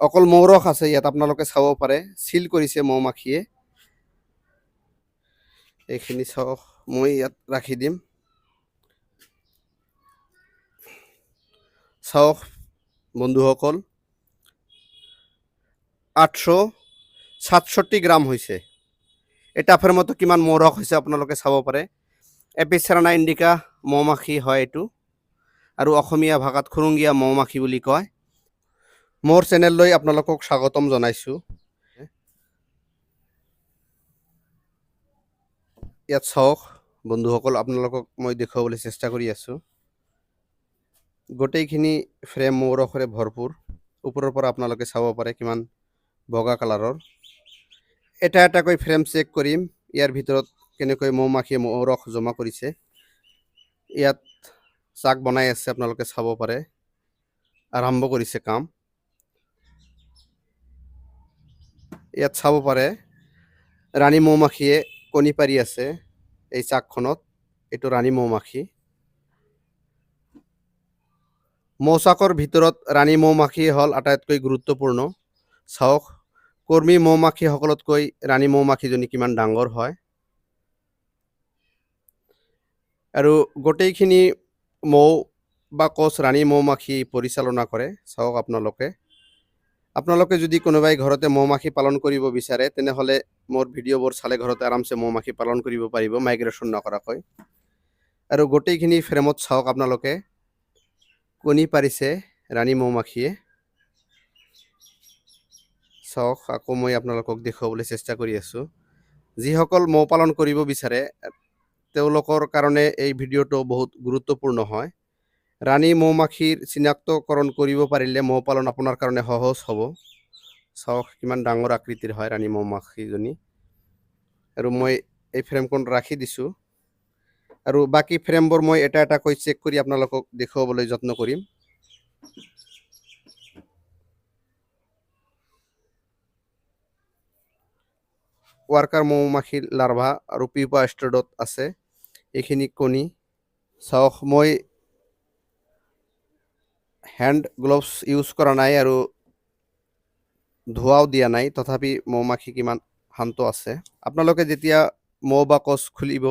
অকল মৌৰস আছে ইয়াত, আপোনালোকে চাব পাৰে চিল কৰিছে মৌমাখিয়ে। এইখিনি চাওক, মই ইয়াত ৰাখি দিম। চাওক বন্ধুসকল, 867 গ্ৰাম হৈছে। এটা ফ্ৰেমতো কিমান মৌৰস হৈছে আপোনালোকে চাব পাৰে। এপিচেৰানা ইণ্ডিকা মৌমাখি হয় এইটো, আৰু অসমীয়া ভাষাত খুৰুংগীয়া মৌমাখি বুলি কয়। মোৰ চেনেললৈ আপোনালোকক স্বাগতম জনাইছোঁ। ইয়াত চাওক বন্ধুসকল, আপোনালোকক মই দেখুৱাবলৈ চেষ্টা কৰি আছোঁ। গোটেইখিনি ফ্ৰেম মৌৰসেৰে ভৰপূৰ। ওপৰৰ পৰা আপোনালোকে চাব পাৰে কিমান বগা কালাৰৰ। এটা এটাকৈ ফ্ৰেম চেক কৰিম, ইয়াৰ ভিতৰত কেনেকৈ মৌমাখিয়ে মৌৰস জমা কৰিছে। ইয়াত চাক বনাই আছে, আপোনালোকে চাব পাৰে, আৰম্ভ কৰিছে কাম। ইয়াত চাব পাৰে ৰাণী মৌমাখিয়ে কণী পাৰি আছে এই চাকখনত। এইটো ৰাণী মৌমাখি। মৌচাকৰ ভিতৰত ৰাণী মৌমাখি হ'ল আটাইতকৈ গুৰুত্বপূৰ্ণ। চাওক, কৰ্মী মৌমাখিসকলতকৈ ৰাণী মৌমাখিজনী কিমান ডাঙৰ হয়। আৰু গোটেইখিনি মৌ বা কোচ ৰাণী মৌমাখি পৰিচালনা কৰে। চাওক আপোনালোকে যদি কোনোবাই ঘৰতে মৌমাখি পালন কৰিব বিচাৰে, তেনেহ'লে মোৰ ভিডিঅ'বোৰ চালে ঘৰতে আৰামছে মৌমাখি পালন কৰিব পাৰিব মাইগ্ৰেশ্যন নকৰাকৈ। আৰু গোটেইখিনি ফ্ৰেমত চাওক, আপোনালোকে কণী পাৰিছে ৰাণী মৌমাখিয়ে। চাওক, আকৌ মই আপোনালোকক দেখুৱাবলৈ চেষ্টা কৰি আছোঁ। যিসকল মৌ পালন কৰিব বিচাৰে তেওঁলোকৰ কাৰণে এই ভিডিঅ'টো বহুত গুৰুত্বপূৰ্ণ হয়। ৰাণী মৌমাখিৰ চিনাক্তকৰণ কৰিব পাৰিলে মৌ পালন আপোনাৰ কাৰণে সহজ হ'ব। চাওক কিমান ডাঙৰ আকৃতিৰ হয় ৰাণী মৌমাখিজনী। আৰু মই এই ফ্ৰেমখন ৰাখি দিছোঁ, আৰু বাকী ফ্ৰেমবোৰ মই এটা এটাকৈ চেক কৰি আপোনালোকক দেখুৱাবলৈ যত্ন কৰিম। ৱাৰ্কাৰ মৌমাখিৰ লাৰ্ভা আৰু পিউপা ষ্টেডত আছে এইখিনি কণী। চাওক, মই হেণ্ড গ্লোভছ ইউজ কৰা নাই আৰু ধোৱাও দিয়া নাই, তথাপি মৌমাখি কিমান শান্ত আছে। আপোনালোকে যেতিয়া মৌ বা কোচ খুলিব,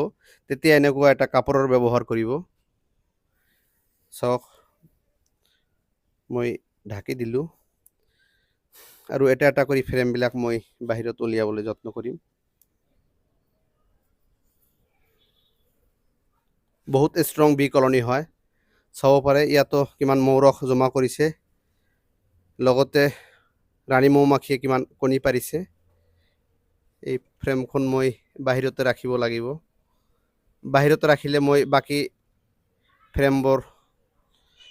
তেতিয়া এনেকুৱা এটা কাপোৰৰ ব্যৱহাৰ কৰিব। চাওক, মই ঢাকি দিলোঁ, আৰু এটা এটা কৰি ফ্ৰেমবিলাক মই বাহিৰত উলিয়াবলৈ যত্ন কৰিম। বহুত ষ্ট্ৰং বি কলনী হয়, চাব পাৰে। ইয়াতো কিমান মৌৰস জমা কৰিছে, লগতে ৰাণী মৌমাখিয়ে কিমান কণী পাৰিছে। এই ফ্ৰেমখন মই বাহিৰতে ৰাখিব লাগিব। বাহিৰত ৰাখিলে মই বাকী ফ্ৰেমবোৰ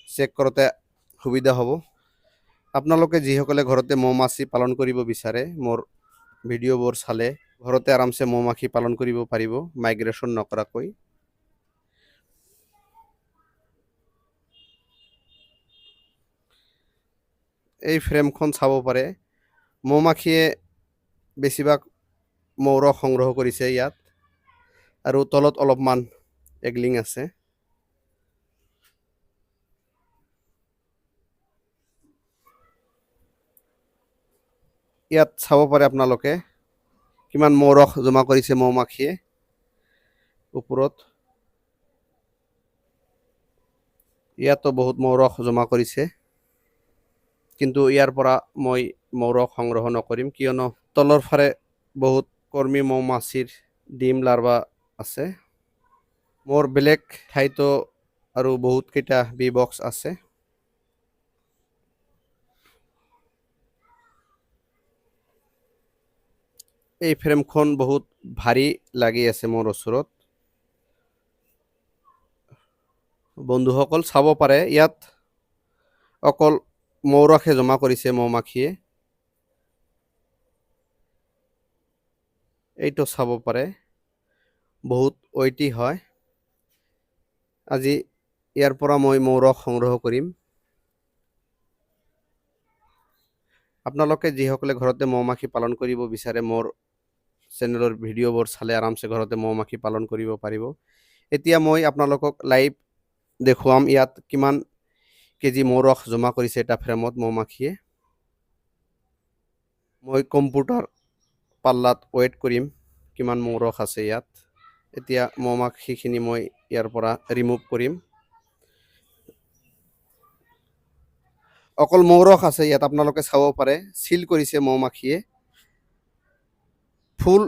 চেক কৰোঁতে সুবিধা হ'ব। আপোনালোকে যিসকলে ঘৰতে মৌমাছি পালন কৰিব বিচাৰে, মোৰ ভিডিঅ'বোৰ চালে ঘৰতে আৰামছে মৌমাখি পালন কৰিব পাৰিব মাইগ্ৰেশ্যন নকৰাকৈ। এই ফ্ৰেমখন চাব পাৰে, মৌমাখিয়ে বেছিভাগ মৌৰস সংগ্ৰহ কৰিছে ইয়াত, আৰু তলত অলপমান এগলিং আছে। ইয়াত চাব পাৰে আপোনালোকে কিমান মৌৰস জমা কৰিছে মৌমাখিয়ে ওপৰত। ইয়াতো বহুত মৌৰস জমা কৰিছে, কিন্তু ইয়াৰ পৰা মই মৌৰস সংগ্ৰহ নকৰিম, কিয়নো তলৰ ফালে বহুত কৰ্মী মৌমাছিৰ ডিম লাৰ্ভা আছে। মোৰ বেলেগ ঠাইতো আৰু বহুতকেইটা বি বক্স আছে। এই ফ্ৰেমখন বহুত ভাৰী লাগি আছে মোৰ ওচৰত। বন্ধুসকল চাব পাৰে, ইয়াত অকল মৌৰসে জমা কৰিছে মৌমাখিয়ে। এইটো চাব পাৰে, বহুত ৱেইটি হয়। আজি ইয়াৰ পৰা মই মৌৰস সংগ্ৰহ কৰিম। আপোনালোকে যিসকলে ঘৰতে মৌমাখি পালন কৰিব বিচাৰে, মোৰ চেনেলৰ ভিডিঅ'বোৰ চালে আৰামছে ঘৰতে মৌমাখি পালন কৰিব পাৰিব। এতিয়া মই আপোনালোকক লাইভ দেখুৱাম ইয়াত কিমান কেজি মৌৰস জমা কৰিছে এটা ফ্ৰেমত মৌমাখিয়ে। মই কম্পিউটাৰ পাল্লাত ৱেইট কৰিম কিমান মৌ ৰস আছে ইয়াত। এতিয়া মৌ মাখিখিনি মই ইয়াৰ পৰা ৰিমুভ কৰিম। অকল মৌ ৰস আছে ইয়াত, আপোনালোকে চাব পাৰে চিল কৰিছে মৌ মাখিয়ে, ফুল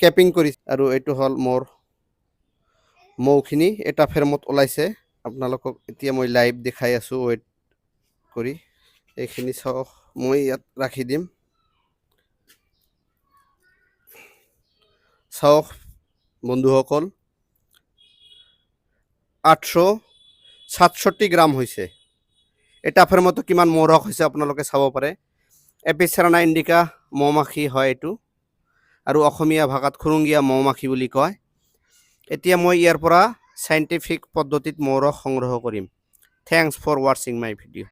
কেপিং কৰিছে। আৰু এইটো হ'ল মোৰ মৌখিনি এটা ফ্ৰেমত ওলাইছে। আপোনালোকক এতিয়া মই লাইভ দেখাই আছোঁ ৱেইট কৰি। এইখিনি চাওক, মই ইয়াত ৰাখি দিম। চাওক বন্ধুসকল, 867 গ্ৰাম হৈছে। এটা ফ্ৰেমতো কিমান মৌ ৰস হৈছে আপোনালোকে চাব পাৰে। এপিচেৰানা ইণ্ডিকা মৌ মাখি হয় এইটো, আৰু অসমীয়া ভাষাত খুৰুংগীয়া মৌ মাখি বুলি কয়। এতিয়া মই ইয়াৰ পৰা চাইণ্টিফিক পদ্ধতিত মৌ ৰস সংগ্ৰহ কৰিম। থেংকছ ফৰ ৱাচিং মাই ভিডিঅ'।